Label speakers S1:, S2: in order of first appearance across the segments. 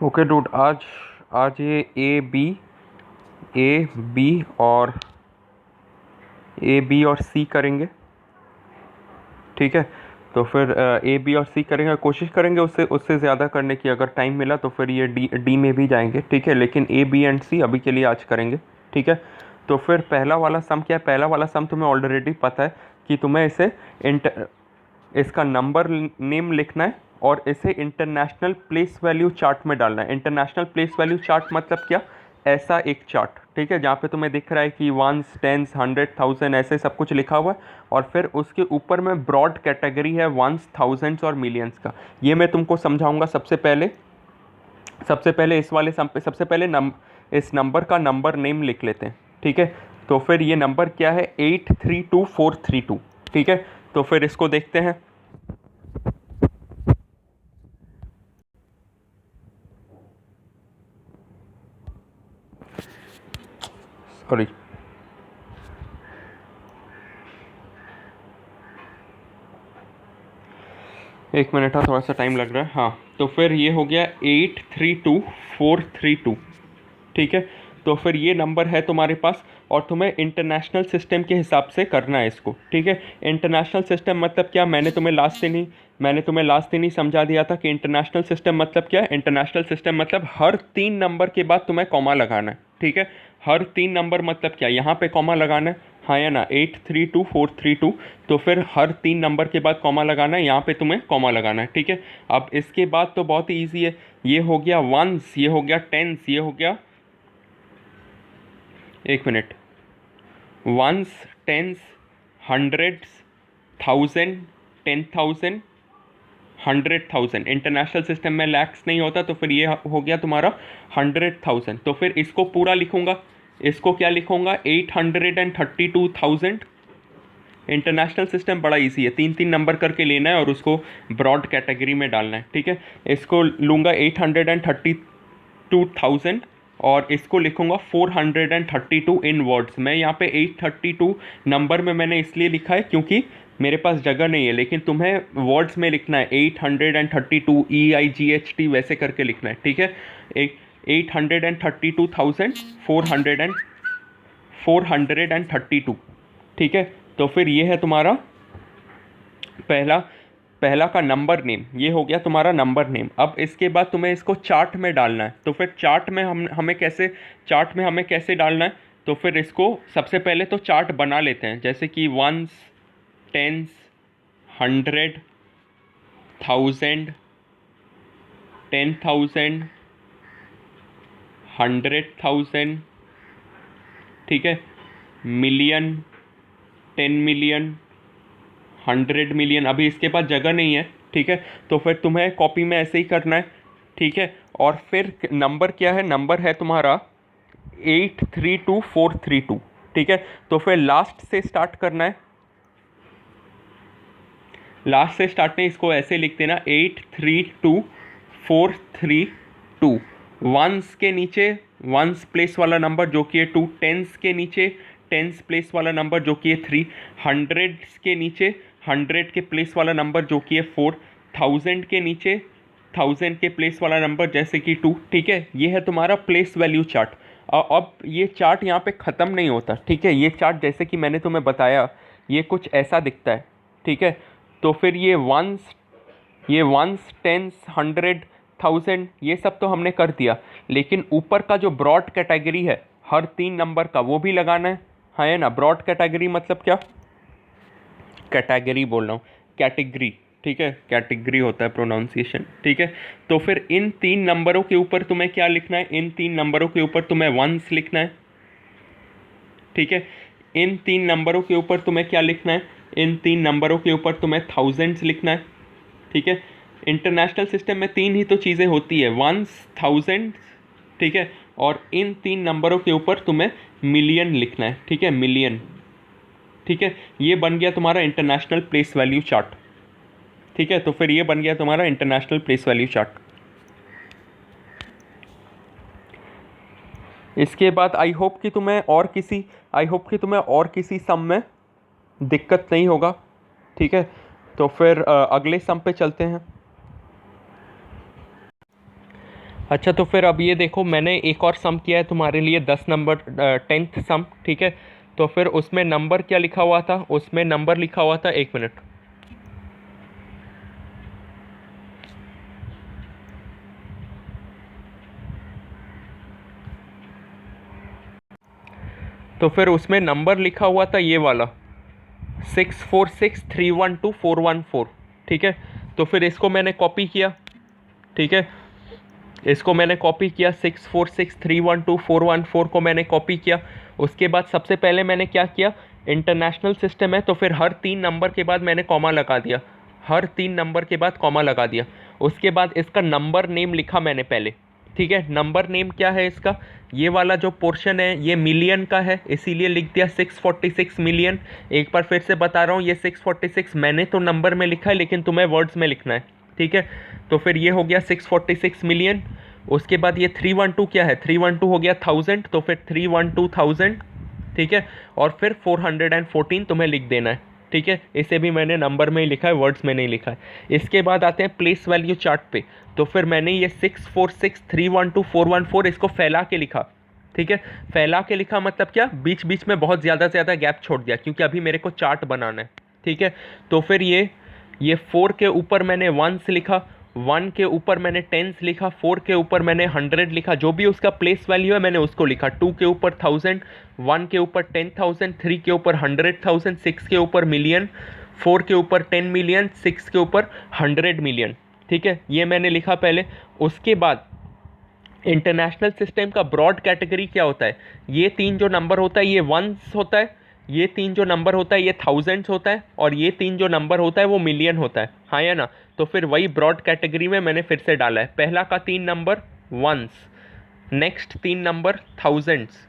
S1: Okay dude, आज आज ये ए बी और सी करेंगे। ठीक है, तो फिर ए बी और सी करेंगे, कोशिश करेंगे उससे उससे ज़्यादा करने की। अगर टाइम मिला तो फिर ये डी में भी जाएंगे। ठीक है, लेकिन ए बी एंड सी अभी के लिए आज करेंगे। ठीक है, तो फिर पहला वाला सम क्या है? पहला वाला सम तुम्हें ऑलरेडी पता है कि तुम्हें इसका नंबर नेम लिखना है और इसे इंटरनेशनल प्लेस वैल्यू चार्ट में डालना है। इंटरनेशनल प्लेस वैल्यू चार्ट मतलब क्या? ऐसा एक चार्ट, ठीक है, जहाँ पे तुम्हें दिख रहा है कि वंस, टेंस, 100,000 ऐसे सब कुछ लिखा हुआ है, और फिर उसके ऊपर में ब्रॉड कैटेगरी है वंस, थाउजेंड्स और मिलियंस का। ये मैं तुमको समझाऊंगा। सबसे पहले इस वाले सम पे सबसे पहले इस नंबर का नंबर नेम लिख लेते हैं। ठीक है, तो फिर ये नंबर क्या है? 832432। ठीक है, तो फिर इसको देखते हैं। सॉरी, एक मिनट, हाँ थोड़ा सा टाइम लग रहा है। हाँ, तो फिर ये हो गया 832432। ठीक है, तो फिर ये नंबर है तुम्हारे पास, और तुम्हें इंटरनेशनल सिस्टम के हिसाब से करना है इसको। ठीक है, इंटरनेशनल सिस्टम मतलब क्या? मैंने तुम्हें लास्ट दिन ही समझा दिया था कि इंटरनेशनल सिस्टम मतलब क्या है। इंटरनेशनल सिस्टम मतलब हर 3 नंबर के बाद तुम्हें कॉमा लगाना है। ठीक है, हर 3 नंबर मतलब क्या? यहाँ पे कॉमा लगाना है, हाँ या ना? 832432, तो फिर हर 3 नंबर के बाद कॉमा लगाना है, यहाँ पे तुम्हें कॉमा लगाना है। ठीक है, अब इसके बाद तो बहुत ही ईजी है। ये हो गया वंस, ये हो गया टेंस, ये हो गया, एक minute, ones, tens, hundreds, thousand, 10,000, 100,000। International system में लैक्स नहीं होता, तो फिर ये हो गया तुम्हारा 100,000। तो फिर इसको पूरा लिखूंगा। इसको क्या लिखूंगा? 832,000। इंटरनेशनल सिस्टम बड़ा इजी है, 3 3 नंबर करके लेना है और उसको ब्रॉड कैटेगरी में डालना है। ठीक है, इसको लूँगा 832,000 और इसको लिखूंगा 432 इन वर्ड्स। मैं यहाँ पे 832 नंबर में मैंने इसलिए लिखा है क्योंकि मेरे पास जगह नहीं है, लेकिन तुम्हें वर्ड्स में लिखना है 832 EIGHT वैसे करके लिखना है। ठीक है, 832,432। ठीक है, तो फिर ये है तुम्हारा पहला पहला का नंबर नेम। ये हो गया तुम्हारा नंबर नेम। अब इसके बाद तुम्हें इसको चार्ट में डालना है। तो फिर चार्ट में हमें कैसे डालना है? तो फिर इसको सबसे पहले तो चार्ट बना लेते हैं, जैसे कि वंस, टेंस, 100, 1000, 10,000, 100,000। ठीक है, मिलियन, 10 मिलियन, 100 मिलियन। अभी इसके पास जगह नहीं है। ठीक है, तो फिर तुम्हें कॉपी में ऐसे ही करना है। ठीक है, और फिर नंबर क्या है? नंबर है तुम्हारा 832432। ठीक है, तो फिर लास्ट से स्टार्ट करना है। लास्ट से स्टार्ट नहीं, इसको ऐसे लिख देना 832432। वंस के नीचे वंस प्लेस वाला नंबर जो कि है 2, टेंस के नीचे टेंस प्लेस वाला नंबर जो कि है 3, हंड्रेड्स के नीचे 100 के प्लेस वाला नंबर जो कि है 4, 1000 के नीचे 1000 के प्लेस वाला नंबर जैसे कि 2। ठीक है, ये है तुम्हारा प्लेस वैल्यू चार्ट। अब ये चार्ट यहाँ पे ख़त्म नहीं होता। ठीक है, ये चार्ट जैसे कि मैंने तुम्हें बताया, ये कुछ ऐसा दिखता है। ठीक है, तो फिर ये वंस, टेंस, 100,000 ये सब तो हमने कर दिया, लेकिन ऊपर का जो ब्रॉड कैटेगरी है हर 3 नंबर का, वो भी लगाना है, हाँ है ना? ब्रॉड कैटेगरी मतलब क्या? कैटेगरी बोल रहा हूँ, कैटेगरी। ठीक है, कैटेगरी होता है प्रोनाउंसिएशन। ठीक है, तो फिर इन 3 नंबरों के ऊपर तुम्हें क्या लिखना है? इन 3 नंबरों के ऊपर तुम्हें वंस लिखना है। ठीक है, इन 3 नंबरों के ऊपर तुम्हें क्या लिखना है? इन 3 नंबरों के ऊपर तुम्हें थाउजेंड्स लिखना है। ठीक है, इंटरनेशनल सिस्टम में 3 ही तो चीज़ें होती है, वंस, थाउजेंड। ठीक है, और इन 3 नंबरों के ऊपर तुम्हें मिलियन लिखना है। ठीक है, मिलियन। ठीक है, ये बन गया तुम्हारा इंटरनेशनल प्लेस वैल्यू चार्ट। ठीक है, तो फिर ये बन गया तुम्हारा इंटरनेशनल प्लेस वैल्यू चार्ट। इसके बाद आई होप कि तुम्हें और किसी सम में दिक्कत नहीं होगा। ठीक है, तो फिर अगले सम पे चलते हैं। अच्छा, तो फिर अब ये देखो, मैंने एक और सम किया है तुम्हारे लिए, 10 नंबर 10th सम, ठीक है। तो फिर उसमें नंबर क्या लिखा हुआ था, उसमें नंबर लिखा हुआ था, 1 मिनट। तो फिर उसमें नंबर लिखा हुआ था ये वाला, 646312414, ठीक है। तो फिर इसको मैंने कॉपी किया, ठीक है। इसको मैंने कॉपी किया, 646312414 को मैंने कॉपी किया। उसके बाद सबसे पहले मैंने क्या किया, इंटरनेशनल सिस्टम है तो फिर हर 3 नंबर के बाद मैंने कॉमा लगा दिया, हर 3 नंबर के बाद कॉमा लगा दिया। उसके बाद इसका नंबर नेम लिखा मैंने पहले, ठीक है। नंबर नेम क्या है इसका, ये वाला जो पोर्शन है ये मिलियन का है, इसीलिए लिख दिया 646 मिलियन। एक बार फिर से बता रहा हूँ, ये 646 मैंने तो नंबर में लिखा है, लेकिन तुम्हें वर्ड्स में लिखना है, ठीक है। तो फिर ये हो गया 646 मिलियन। उसके बाद ये 312 क्या है, 312 हो गया 1000, तो फिर 312,000, ठीक है। और फिर 414 तुम्हें लिख देना है, ठीक है। इसे भी मैंने नंबर में ही लिखा है, वर्ड्स में नहीं लिखा है। इसके बाद आते हैं प्लेस वैल्यू चार्ट पे। तो फिर मैंने ये 646312414 इसको फैला के लिखा, ठीक है। फैला के लिखा मतलब क्या, बीच बीच में बहुत ज़्यादा से ज़्यादा गैप छोड़ दिया, क्योंकि अभी मेरे को चार्ट बनाना है, ठीक है। तो फिर ये 4 के ऊपर मैंने 1s लिखा, 1 के ऊपर मैंने 10s लिखा, 4 के ऊपर मैंने 100 लिखा, जो भी उसका प्लेस वैल्यू है मैंने उसको लिखा। 2 के ऊपर 1000, 1 के ऊपर 10,000, 3 के ऊपर 100,000, 6 के ऊपर मिलियन, 4 के ऊपर 10 मिलियन, 6 के ऊपर 100 मिलियन, ठीक है। ये मैंने लिखा पहले। उसके बाद इंटरनेशनल सिस्टम का ब्रॉड कैटेगरी क्या होता है, ये 3 जो नंबर होता है ये 1s होता है, ये 3 जो नंबर होता है ये 1000s होता है, और ये 3 जो नंबर होता है वो मिलियन होता है, हाँ या ना। तो फिर वही ब्रॉड कैटेगरी में मैंने फिर से डाला है। पहला का 3 number 1s, next 3 number 1000s,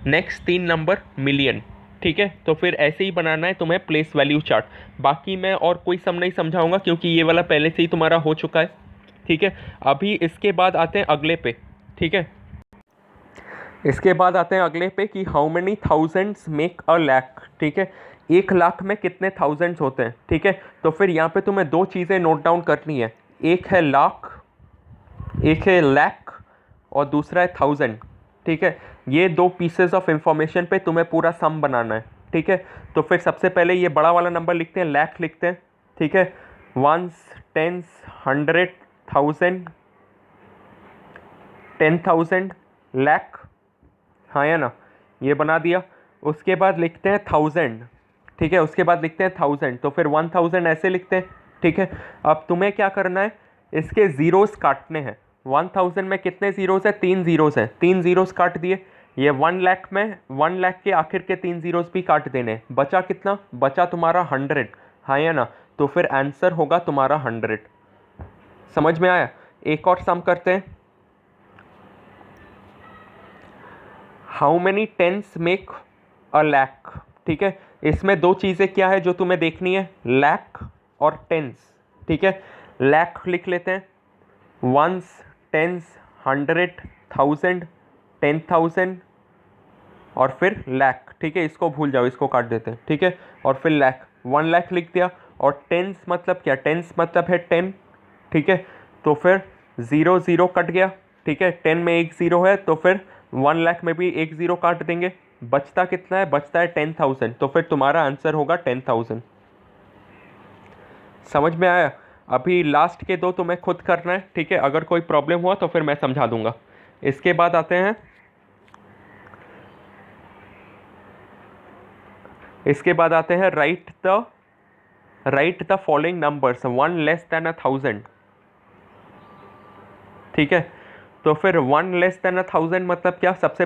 S1: next 3 number million, ठीक है। तो फिर ऐसे ही बनाना है तुम्हें प्लेस वैल्यू चार्ट। बाकी मैं और कोई सम नहीं समझाऊंगा, क्योंकि ये वाला पहले से ही तुम्हारा हो चुका है, ठीक है। अभी इसके बाद आते हैं अगले पे, ठीक है। इसके बाद आते हैं अगले पे कि how many thousands make a lakh, ठीक है। 1 लाख में कितने थाउजेंड्स होते हैं, ठीक है। तो फिर यहाँ पे तुम्हें 2 चीज़ें नोट डाउन करनी है, एक है लाख, एक है लैख, और दूसरा है 1000, ठीक है। ये 2 पीसेस ऑफ इंफॉर्मेशन पे तुम्हें पूरा सम बनाना है, ठीक है। तो फिर सबसे पहले ये बड़ा वाला नंबर लिखते हैं, लैख लिखते हैं, ठीक है। 1s, 10s, 100, 1000, 10,000, लैख, हाँ या ना, ये बना दिया। उसके बाद लिखते हैं 1000, ठीक है। उसके बाद लिखते हैं 1000, तो फिर 1000 ऐसे लिखते हैं, ठीक है। अब तुम्हें क्या करना है, इसके ज़ीरोस काटने हैं। 1000 में कितने ज़ीरोस हैं, 3 ज़ीरोस हैं, 3 ज़ीरोस काट दिए। ये 1 लाख में 1 लाख के आखिर के 3 ज़ीरोस भी काट देने। बचा कितना, बचा तुम्हारा 100, हाँ या ना। तो फिर आंसर होगा तुम्हारा 100। समझ में आया। एक और सम करते हैं, how many tens make a lakh, ठीक है। इसमें 2 चीज़ें क्या है जो तुम्हें देखनी है, लाख और टेंस, ठीक है। लाख लिख लेते हैं, 1s, 10s, 100, 1000, 10,000, और फिर लाख, ठीक है। इसको भूल जाओ, इसको काट देते हैं, ठीक है। और फिर लाख, 1 लाख लिख दिया। और टेंस मतलब क्या, टेंस मतलब है 10, ठीक है। तो फिर 0 0 कट गया, ठीक है। 10 में एक 0 है, तो फिर 1 लाख में भी एक 0 काट देंगे। बचता कितना है, बचता है 10,000, तो फिर तुम्हारा आंसर होगा 10,000। समझ में आया। अभी लास्ट के 2 तुम्हें खुद करना है, ठीक है। अगर कोई प्रॉब्लम हुआ तो फिर मैं समझा दूंगा। इसके बाद आते हैं, right the following numbers 1 less than 1000, ठीक है। तो फिर 1 लेस देन 1000 मतलब क्या, सबसे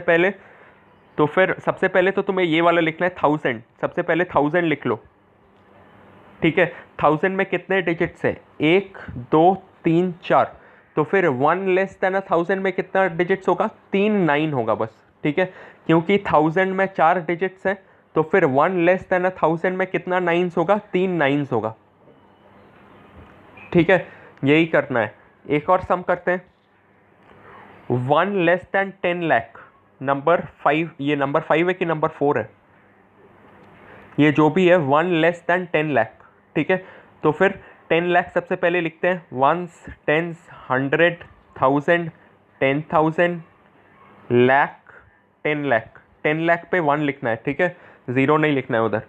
S1: पहले तो तुम्हें ये वाला लिखना है 1000, सबसे पहले 1000 लिख लो, ठीक है। 1000 में कितने डिजिट्स है, 1 2 3 4, तो फिर 1 लेस देन 1000 में कितना डिजिट्स होगा, 3 9 होगा बस, ठीक है। क्योंकि 1000 में 4 डिजिट्स हैं, तो फिर 1 लेस देन 1000 में कितना 9s होगा, 3 9s होगा, ठीक है। यही करना है। एक और सम करते हैं, 1 लेस देन 10 लाख, नंबर 5, ये नंबर 5 है कि नंबर 4 है, ये जो भी है 1 लेस देन 10 लाख, ठीक है। तो फिर 10 लाख सबसे पहले लिखते हैं, 1s, 10s, 100, 1000, 10,000, लाख, 10 लाख, 10 लाख पे 1 लिखना है, ठीक है, 0 नहीं लिखना है उधर,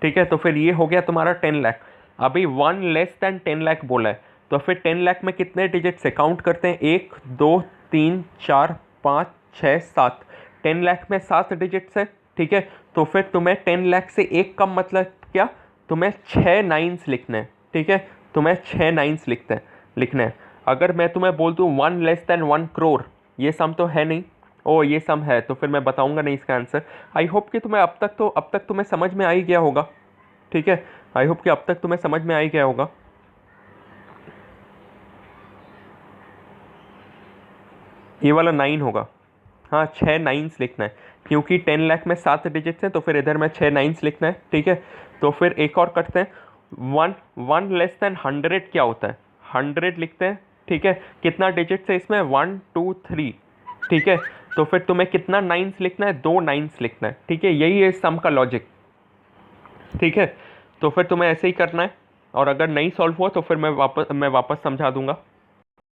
S1: ठीक है। तो फिर ये हो गया तुम्हारा 10 लाख। अभी 1 लेस देन 10 लाख बोला है, तो फिर 10 लाख में कितने डिजिट से काउंट करते हैं, 1 2 3 4 5 6 7, 10 लाख में 7 डिजिट्स है, ठीक है। तो फिर तुम्हें 10 लाख से एक कम मतलब क्या, तुम्हें 6 नाइन्स लिखने हैं, ठीक है, तुम्हें 6 नाइन्स लिखने हैं। अगर मैं तुम्हें बोल दूँ 1 लेस देन 1 करोड़, ये सम तो है नहीं, ओ ये सम है, तो फिर मैं बताऊंगा नहीं इसका आंसर। आई होप कि तुम्हें अब तक तुम्हें समझ में आ ही गया होगा, ठीक है, आई होप कि अब तक तुम्हें समझ में आ ही गया होगा। ये वाला 9 होगा, हाँ 6 नाइन्स लिखना है, क्योंकि 10 लाख में 7 डिजिट्स हैं, तो फिर इधर में 6 नाइन्स लिखना है, ठीक है। तो फिर एक और करते हैं, 1 लेस देन 100 क्या होता है, 100 लिखते हैं, ठीक है। कितना डिजिट्स है इसमें, 1 2 3, ठीक है। तो फिर तुम्हें कितना नाइन्स लिखना है, 2 नाइन्स लिखना है, ठीक है, यही है सम का लॉजिक, ठीक है। तो फिर तुम्हें ऐसे ही करना है, और अगर नहीं सॉल्व हुआ तो फिर मैं वापस समझा दूंगा।